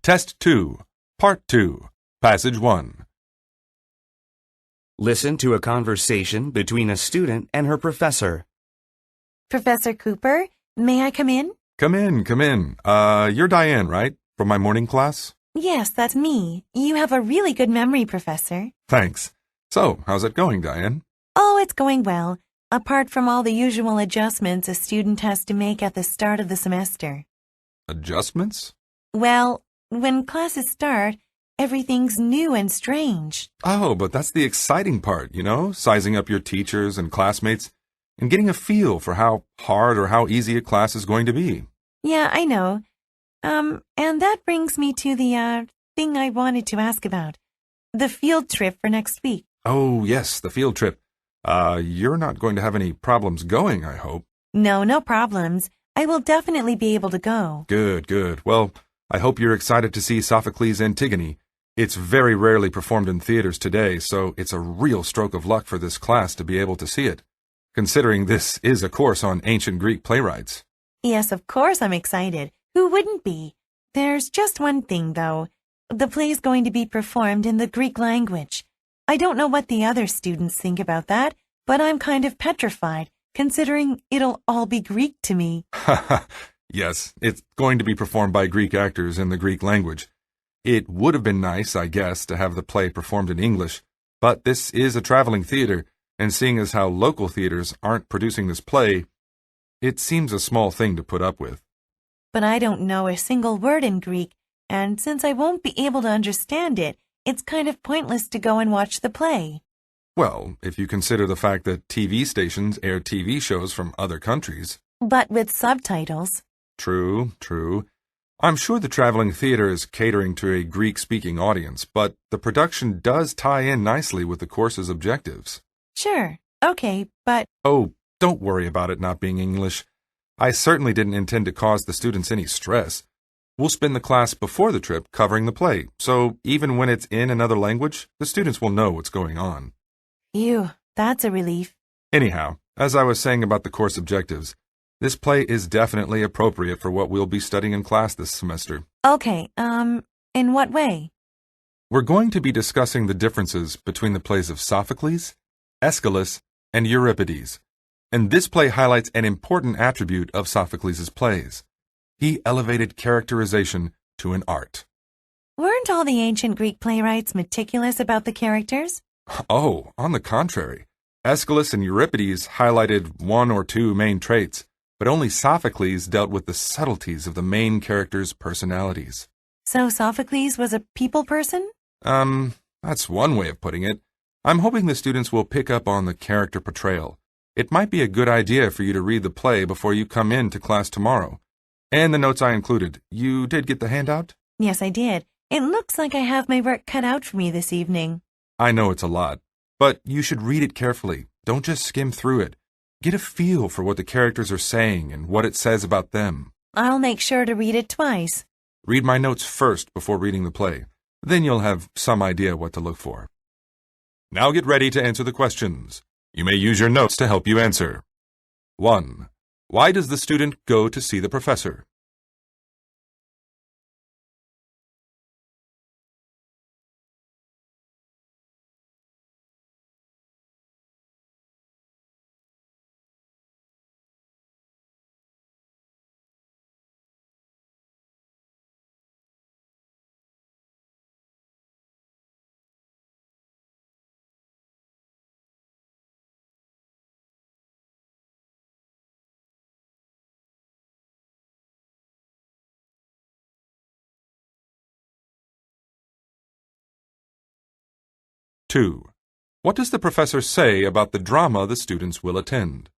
Test 2, Part 2, Passage 1. Listen to a conversation between a student and her professor. Professor Cooper, may I come in? Come in, come in. You're Diane, right? From my morning class? Yes, that's me. You have a really good memory, Professor. Thanks. So, how's it going, Diane? Oh, it's going well, apart from all the usual adjustments a student has to make at the start of the semester. Adjustments? Well, when classes start, everything's new and strange. Oh, but that's the exciting part, sizing up your teachers and classmates and getting a feel for how hard or how easy a class is going to be. Yeah, I know. And that brings me to the, thing I wanted to ask about. The field trip for next week. Oh, yes, the field trip. You're not going to have any problems going, I hope. No problems. I will definitely be able to go. Good, good. Well, I hope you're excited to see Sophocles' Antigone. It's very rarely performed in theaters today, so it's a real stroke of luck for this class to be able to see it, considering this is a course on ancient Greek playwrights. Yes, of course I'm excited. Who wouldn't be? There's just one thing, though. The play's going to be performed in the Greek language. I don't know what the other students think about that, but I'm kind of petrified, considering it'll all be Greek to me. Yes, it's going to be performed by Greek actors in the Greek language. It would have been nice, I guess, to have the play performed in English, but this is a traveling theater, and seeing as how local theaters aren't producing this play, it seems a small thing to put up with. But I don't know a single word in Greek, and since I won't be able to understand it, it's kind of pointless to go and watch the play. Well, if you consider the fact that TV stations air TV shows from other countries. But with subtitles. True, true. I'm sure the traveling theater is catering to a Greek-speaking audience, but the production does tie in nicely with the course's objectives. Sure, okay, but... Oh, don't worry about it not being English. I certainly didn't intend to cause the students any stress. We'll spend the class before the trip covering the play, so even when it's in another language, the students will know what's going on. Phew, that's a relief. Anyhow, as I was saying about the course objectives, this play is definitely appropriate for what we'll be studying in class this semester. Okay, in what way? We're going to be discussing the differences between the plays of Sophocles, Aeschylus, and Euripides, and this play highlights an important attribute of Sophocles' plays. He elevated characterization to an art. Weren't all the ancient Greek playwrights meticulous about the characters? Oh, on the contrary. Aeschylus and Euripides highlighted one or two main traits, but only Sophocles dealt with the subtleties of the main characters' personalities. So Sophocles was a people person? That's one way of putting it. I'm hoping the students will pick up on the character portrayal. It might be a good idea for you to read the play before you come in to class tomorrow. And the notes I included. You did get the handout? Yes, I did. It looks like I have my work cut out for me this evening. I know it's a lot, but you should read it carefully. Don't just skim through it. Get a feel for what the characters are saying and what it says about them. I'll make sure to read it twice. Read my notes first before reading the play. Then you'll have some idea what to look for. Now get ready to answer the questions. You may use your notes to help you answer. 1. Why does the student go to see the professor? 2. What does the professor say about the drama the students will attend?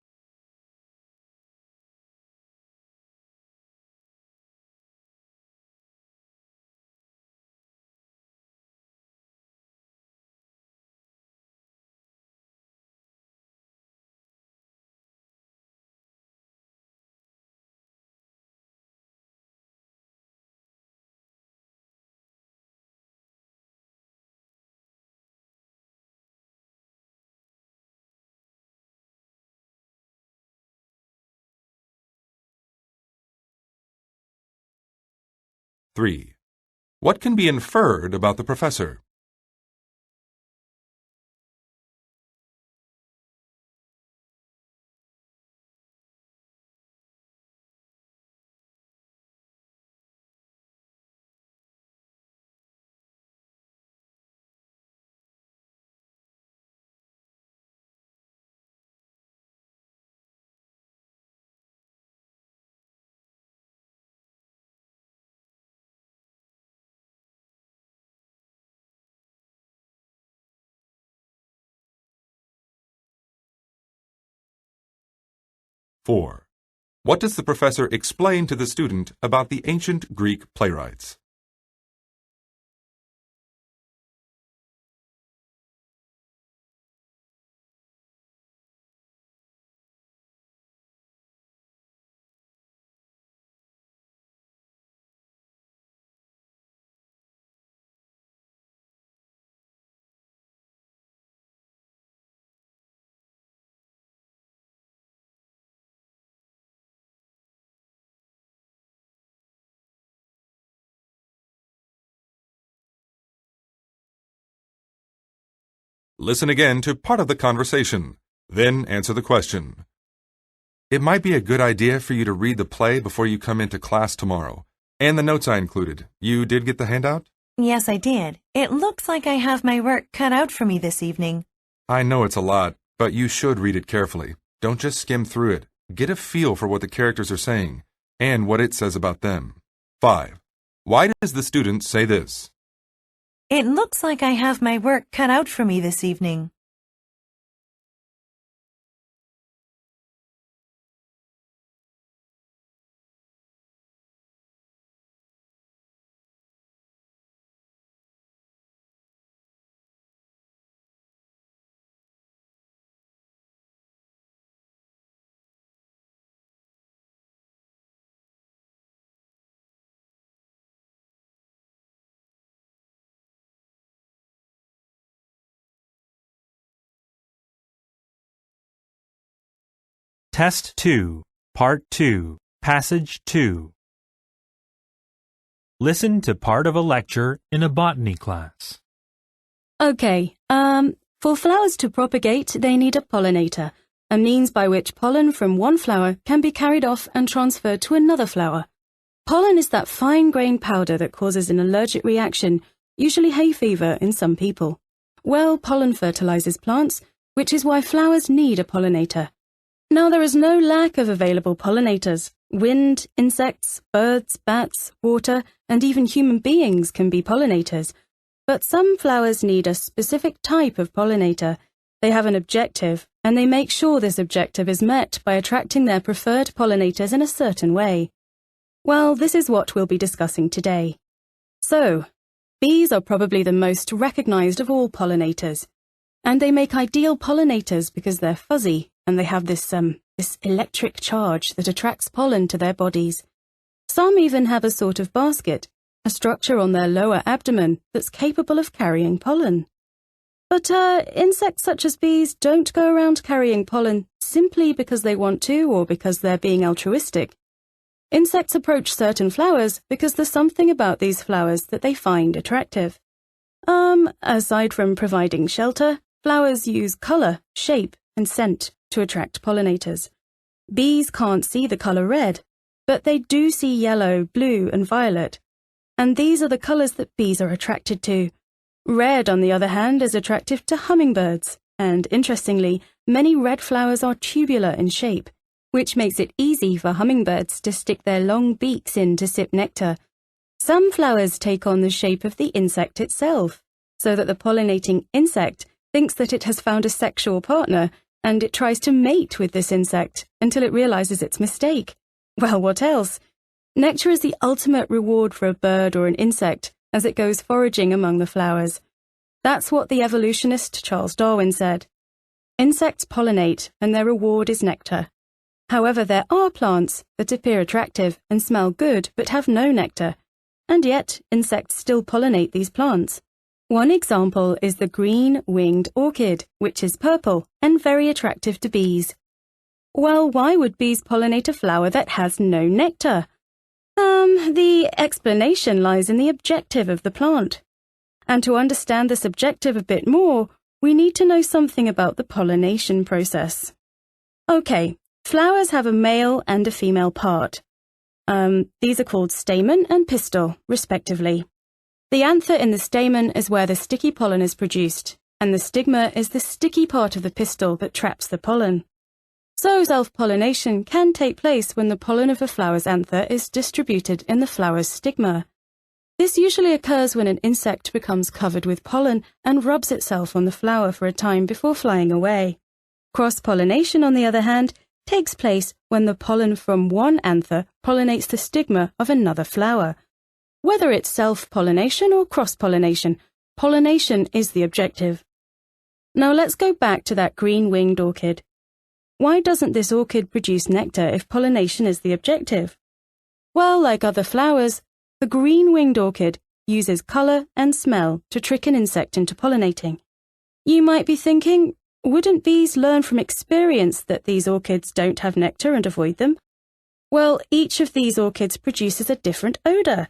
3. What can be inferred about the professor? Four. What does the professor explain to the student about the ancient Greek playwrights? Listen again to part of the conversation, then answer the question. It might be a good idea for you to read the play before you come into class tomorrow, and the notes I included. You did get the handout? Yes, I did. It looks like I have my work cut out for me this evening. I know it's a lot, but you should read it carefully. Don't just skim through it. Get a feel for what the characters are saying, and what it says about them. 5. Why does the student say this? It looks like I have my work cut out for me this evening. Test 2, Part 2, Passage 2. Listen to part of a lecture in a botany class. Okay, for flowers to propagate, they need a pollinator, a means by which pollen from one flower can be carried off and transferred to another flower. Pollen is that fine-grained powder that causes an allergic reaction, usually hay fever in some people. Well, pollen fertilizes plants, which is why flowers need a pollinator. Now, there is no lack of available pollinators. Wind, insects, birds, bats, water, and even human beings can be pollinators. But some flowers need a specific type of pollinator. They have an objective, and they make sure this objective is met by attracting their preferred pollinators in a certain way. Well, this is what we'll be discussing today. So, bees are probably the most recognized of all pollinators. And they make ideal pollinators because they're fuzzy and they have this electric charge that attracts pollen to their bodies. Some even have a sort of basket, a structure on their lower abdomen that's capable of carrying pollen. But insects such as bees don't go around carrying pollen simply because they want to or because they're being altruistic. Insects approach certain flowers because there's something about these flowers that they find attractive. Aside from providing shelter, flowers use color, shape, and scent to attract pollinators. Bees can't see the color red, but they do see yellow, blue, and violet. And these are the colors that bees are attracted to. Red, on the other hand, is attractive to hummingbirds, and interestingly, many red flowers are tubular in shape, which makes it easy for hummingbirds to stick their long beaks in to sip nectar. Some flowers take on the shape of the insect itself, so that the pollinating insect thinks that it has found a sexual partner, and it tries to mate with this insect until it realizes its mistake. Well, what else? Nectar is the ultimate reward for a bird or an insect as it goes foraging among the flowers. That's what the evolutionist Charles Darwin said. Insects pollinate, and their reward is nectar. However, there are plants that appear attractive and smell good but have no nectar, and yet insects still pollinate these plants. One example is the green-winged orchid, which is purple and very attractive to bees. Well, why would bees pollinate a flower that has no nectar? The explanation lies in the objective of the plant. And to understand this objective a bit more, we need to know something about the pollination process. Okay, flowers have a male and a female part. These are called stamen and pistil, respectively. The anther in the stamen is where the sticky pollen is produced, and the stigma is the sticky part of the pistil that traps the pollen. So self-pollination can take place when the pollen of a flower's anther is distributed in the flower's stigma. This usually occurs when an insect becomes covered with pollen and rubs itself on the flower for a time before flying away. Cross-pollination, on the other hand, takes place when the pollen from one anther pollinates the stigma of another flower. Whether it's self-pollination or cross-pollination, pollination is the objective. Now let's go back to that green-winged orchid. Why doesn't this orchid produce nectar if pollination is the objective? Well, like other flowers, the green-winged orchid uses color and smell to trick an insect into pollinating. You might be thinking, wouldn't bees learn from experience that these orchids don't have nectar and avoid them? Well, each of these orchids produces a different odor.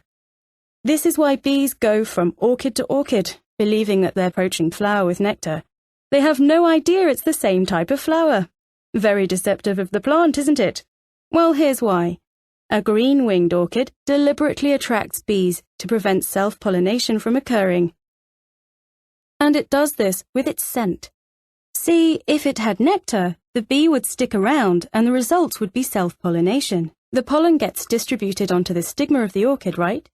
This is why bees go from orchid to orchid, believing that they're approaching flower with nectar. They have no idea it's the same type of flower. Very deceptive of the plant, isn't it? Well, here's why. A green-winged orchid deliberately attracts bees to prevent self-pollination from occurring. And it does this with its scent. See, if it had nectar, the bee would stick around and the result would be self-pollination. The pollen gets distributed onto the stigma of the orchid, right?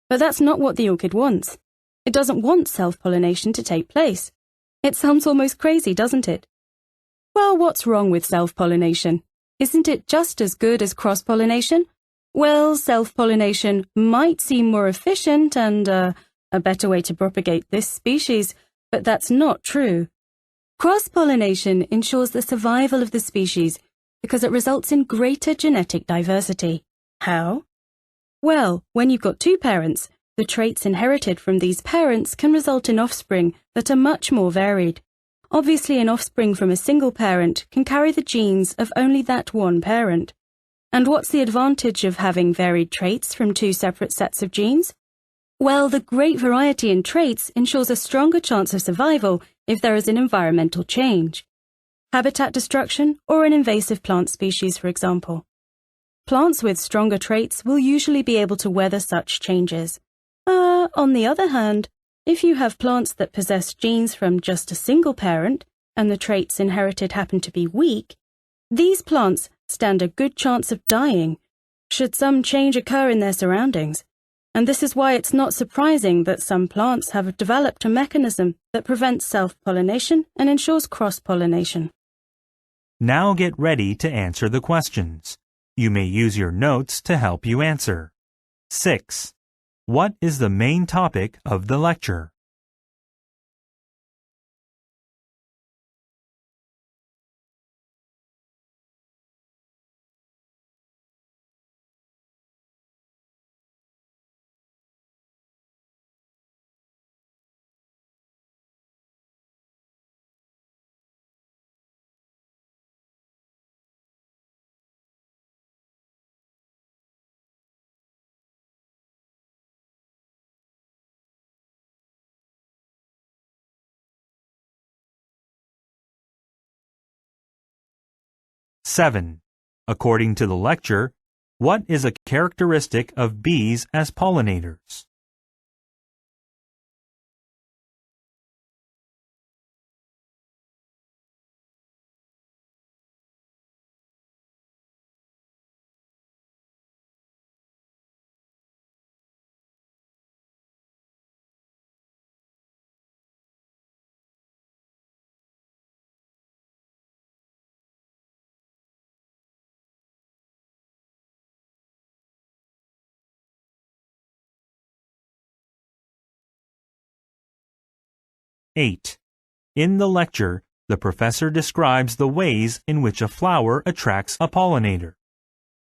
But that's not what the orchid wants. It doesn't want self-pollination to take place. It sounds almost crazy, doesn't it? Well, what's wrong with self-pollination? Isn't it just as good as cross-pollination? Well, self-pollination might seem more efficient and a better way to propagate this species, but that's not true. Cross-pollination ensures the survival of the species because it results in greater genetic diversity. How? Well, when you've got two parents, the traits inherited from these parents can result in offspring that are much more varied. Obviously, an offspring from a single parent can carry the genes of only that one parent. And what's the advantage of having varied traits from two separate sets of genes? Well, the great variety in traits ensures a stronger chance of survival if there is an environmental change. Habitat destruction or an invasive plant species, for example. Plants with stronger traits will usually be able to weather such changes. On the other hand, if you have plants that possess genes from just a single parent, and the traits inherited happen to be weak, these plants stand a good chance of dying should some change occur in their surroundings. And this is why it's not surprising that some plants have developed a mechanism that prevents self-pollination and ensures cross-pollination. Now get ready to answer the questions. You may use your notes to help you answer. 6. What is the main topic of the lecture? Seven. According to the lecture, what is a characteristic of bees as pollinators? Eight. In the lecture, the professor describes the ways in which a flower attracts a pollinator.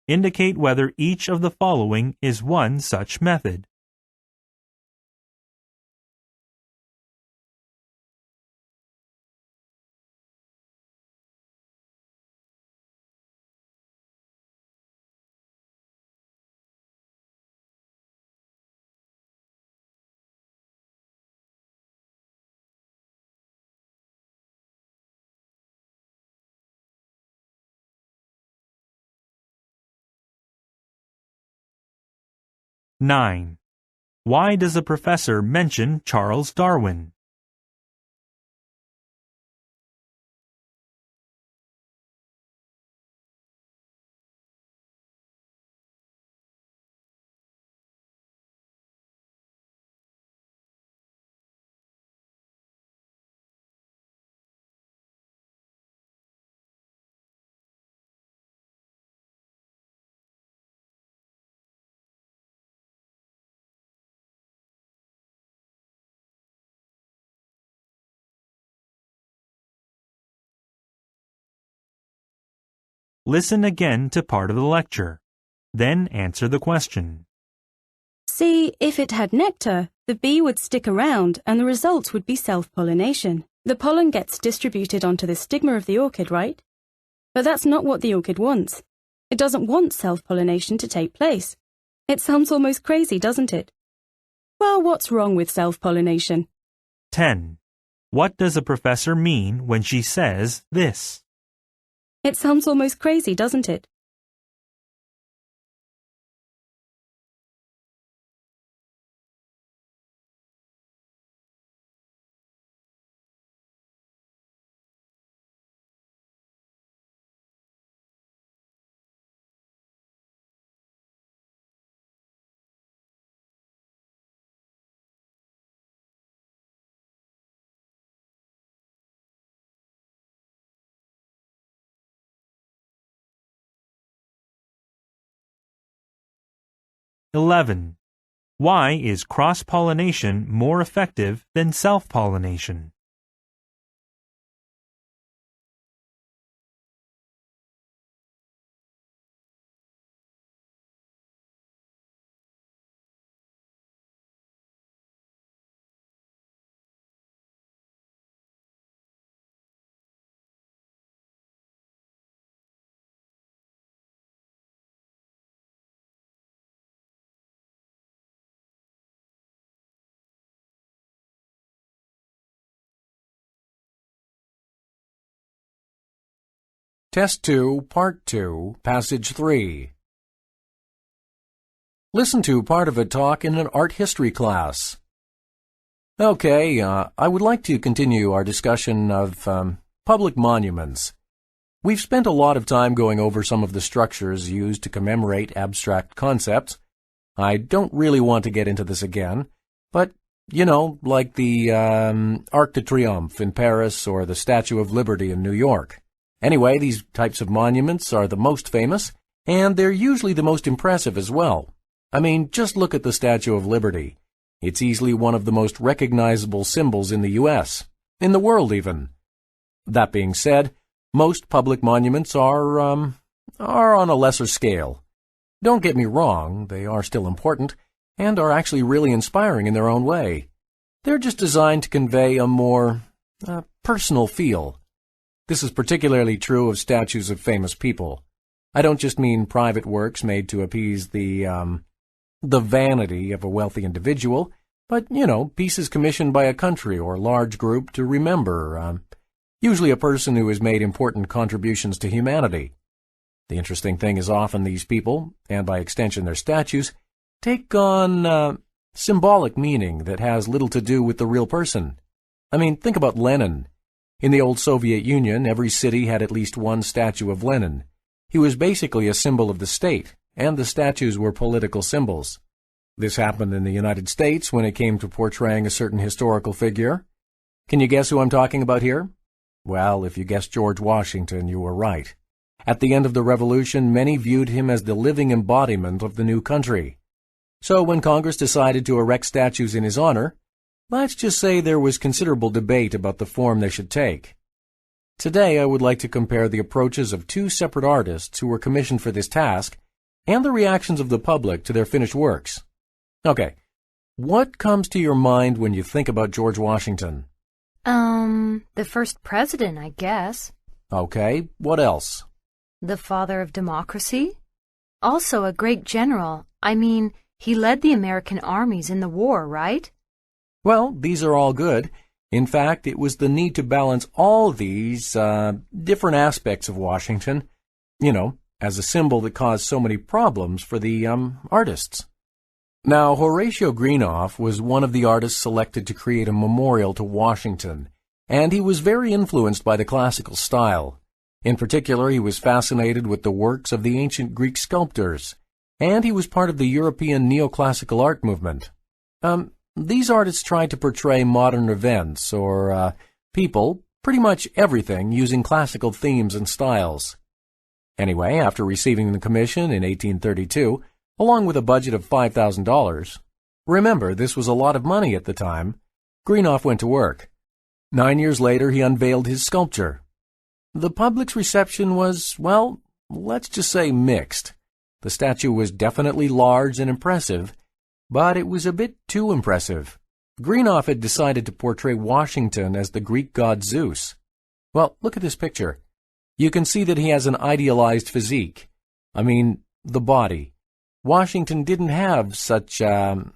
Indicate whether each of the following is one such method. 9. Why does the professor mention Charles Darwin? Listen again to part of the lecture. Then answer the question. See, if it had nectar, the bee would stick around and the result would be self-pollination. The pollen gets distributed onto the stigma of the orchid, right? But that's not what the orchid wants. It doesn't want self-pollination to take place. It sounds almost crazy, doesn't it? Well, what's wrong with self-pollination? 10. What does the professor mean when she says this? It sounds almost crazy, doesn't it? .11. Why is cross-pollination more effective than self-pollination? Test 2, Part 2, Passage 3. Listen to part of a talk in an art history class. Okay, I would like to continue our discussion of public monuments. We've spent a lot of time going over some of the structures used to commemorate abstract concepts. I don't really want to get into this again, but, you know, like the Arc de Triomphe in Paris or the Statue of Liberty in New York. Anyway, these types of monuments are the most famous, and they're usually the most impressive as well. I mean, just look at the Statue of Liberty. It's easily one of the most recognizable symbols in the U.S., in the world even. That being said, most public monuments are on a lesser scale. Don't get me wrong, they are still important, and are actually really inspiring in their own way. They're just designed to convey a more personal feel. This is particularly true of statues of famous people. I don't just mean private works made to appease the vanity of a wealthy individual, but, you know, pieces commissioned by a country or large group to remember, usually a person who has made important contributions to humanity. The interesting thing is often these people, and by extension their statues, take on symbolic meaning that has little to do with the real person. I mean, think about Lenin. In the old Soviet Union, every city had at least one statue of Lenin. He was basically a symbol of the state, and the statues were political symbols. This happened in the United States when it came to portraying a certain historical figure. Can you guess who I'm talking about here? Well, if you guessed George Washington, you were right. At the end of the Revolution, many viewed him as the living embodiment of the new country. So when Congress decided to erect statues in his honor, let's just say there was considerable debate about the form they should take. Today, I would like to compare the approaches of two separate artists who were commissioned for this task and the reactions of the public to their finished works. Okay, what comes to your mind when you think about George Washington? The first president, I guess. Okay, what else? The father of democracy? Also a great general. I mean, he led the American armies in the war, right? Well, these are all good. In fact, it was the need to balance all these different aspects of Washington, you know, as a symbol that caused so many problems for the artists. Now, Horatio Greenoff was one of the artists selected to create a memorial to Washington, and he was very influenced by the classical style. In particular, he was fascinated with the works of the ancient Greek sculptors, and he was part of the European neoclassical art movement. These artists tried to portray modern events or people, pretty much everything, using classical themes and styles. Anyway, after receiving the commission in 1832, along with a budget of $5,000, remember, this was a lot of money at the time, Greenoff went to work. 9 years later, he unveiled his sculpture. The public's reception was, well, let's just say mixed. The statue was definitely large and impressive, but it was a bit too impressive. Greenoff had decided to portray Washington as the Greek god Zeus. Well, look at this picture. You can see that he has an idealized physique. I mean, the body. Washington didn't have such a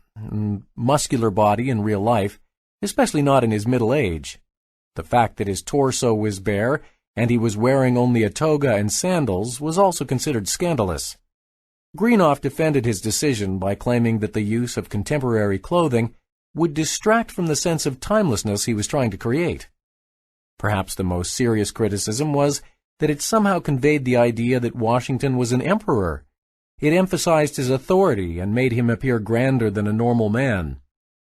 muscular body in real life, especially not in his middle age. The fact that his torso was bare and he was wearing only a toga and sandals was also considered scandalous. Greenoff defended his decision by claiming that the use of contemporary clothing would distract from the sense of timelessness he was trying to create. Perhaps the most serious criticism was that it somehow conveyed the idea that Washington was an emperor. It emphasized his authority and made him appear grander than a normal man.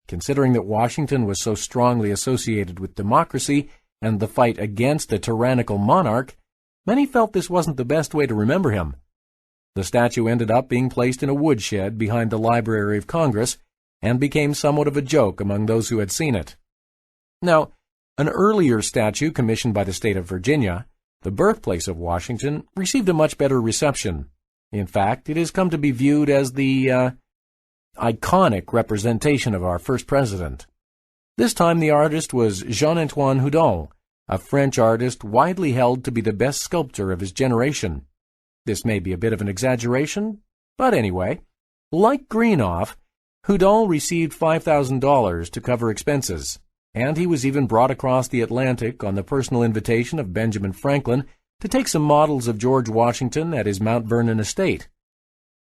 Considering that Washington was so strongly associated with democracy and the fight against a tyrannical monarch, many felt this wasn't the best way to remember him. The statue ended up being placed in a woodshed behind the Library of Congress and became somewhat of a joke among those who had seen it. Now, an earlier statue commissioned by the state of Virginia, the birthplace of Washington, received a much better reception. In fact, it has come to be viewed as the iconic representation of our first president. This time the artist was Jean-Antoine Houdon, a French artist widely held to be the best sculptor of his generation. This may be a bit of an exaggeration, but anyway, like Greenoff, Houdon received $5,000 to cover expenses, and he was even brought across the Atlantic on the personal invitation of Benjamin Franklin to take some models of George Washington at his Mount Vernon estate.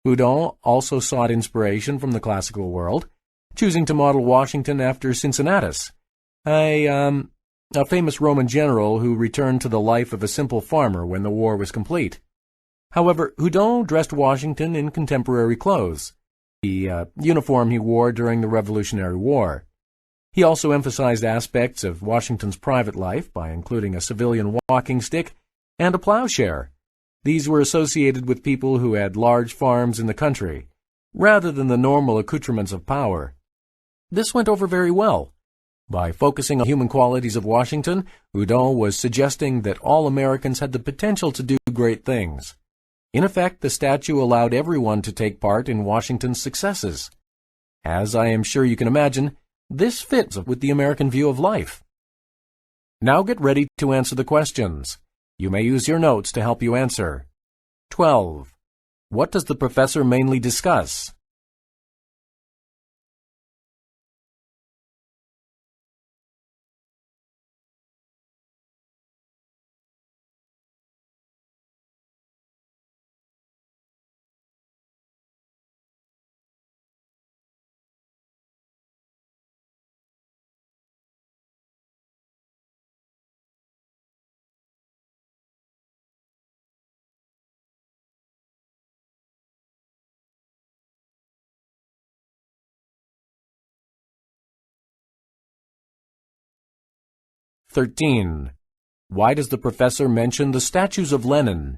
Houdon also sought inspiration from the classical world, choosing to model Washington after Cincinnatus, a famous Roman general who returned to the life of a simple farmer when the war was complete. However, Houdon dressed Washington in contemporary clothes, the uniform he wore during the Revolutionary War. He also emphasized aspects of Washington's private life by including a civilian walking stick and a plowshare. These were associated with people who had large farms in the country, rather than the normal accoutrements of power. This went over very well. By focusing on human qualities of Washington, Houdon was suggesting that all Americans had the potential to do great things. In effect, the statue allowed everyone to take part in Washington's successes. As I am sure you can imagine, this fits with the American view of life. Now get ready to answer the questions. You may use your notes to help you answer. 12. What does the professor mainly discuss? "13. Why does the professor mention the statues of Lenin?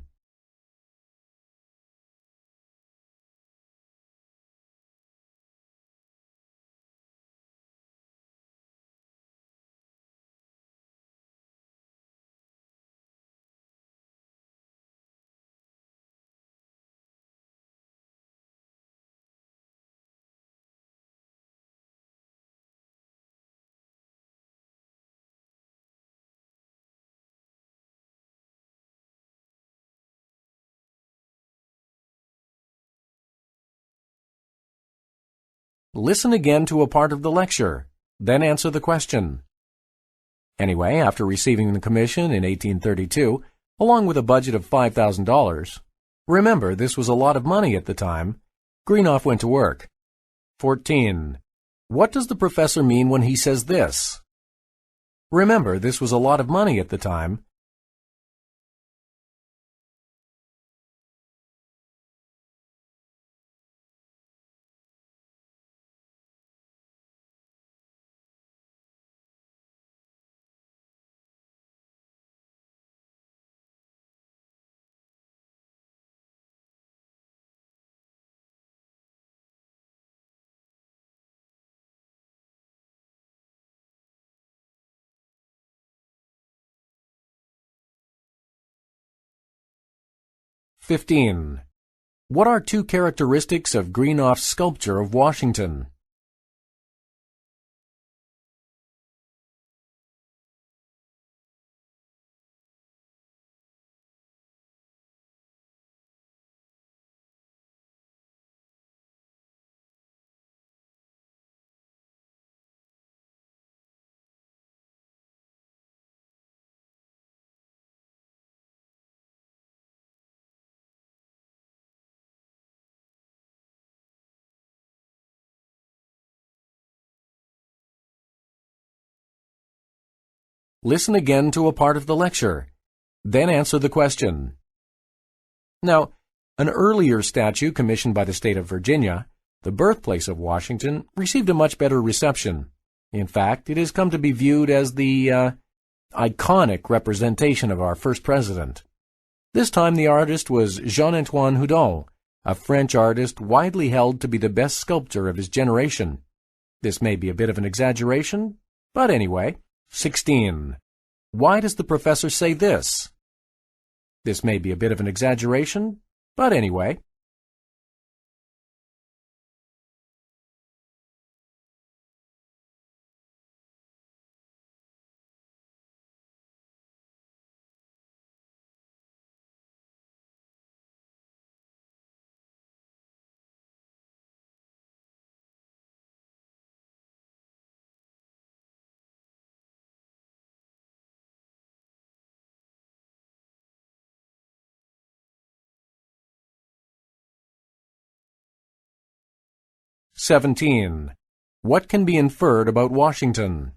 Listen again to a part of the lecture, then answer the question. Anyway, after receiving the commission in 1832, along with a budget of $5,000, remember this was a lot of money at the time, Greenoff went to work. 14. What does the professor mean when he says this? Remember, this was a lot of money at the time. "15. What are two characteristics of Greenoff's sculpture of Washington? Listen again to a part of the lecture. Then answer the question. Now, an earlier statue commissioned by the state of Virginia, the birthplace of Washington, received a much better reception. In fact, it has come to be viewed as the iconic representation of our first president. This time the artist was Jean-Antoine Houdon, a French artist widely held to be the best sculptor of his generation. This may be a bit of an exaggeration, but anyway. 16. Why does the professor say this? This may be a bit of an exaggeration, but anyway. "17. What can be inferred about Washington?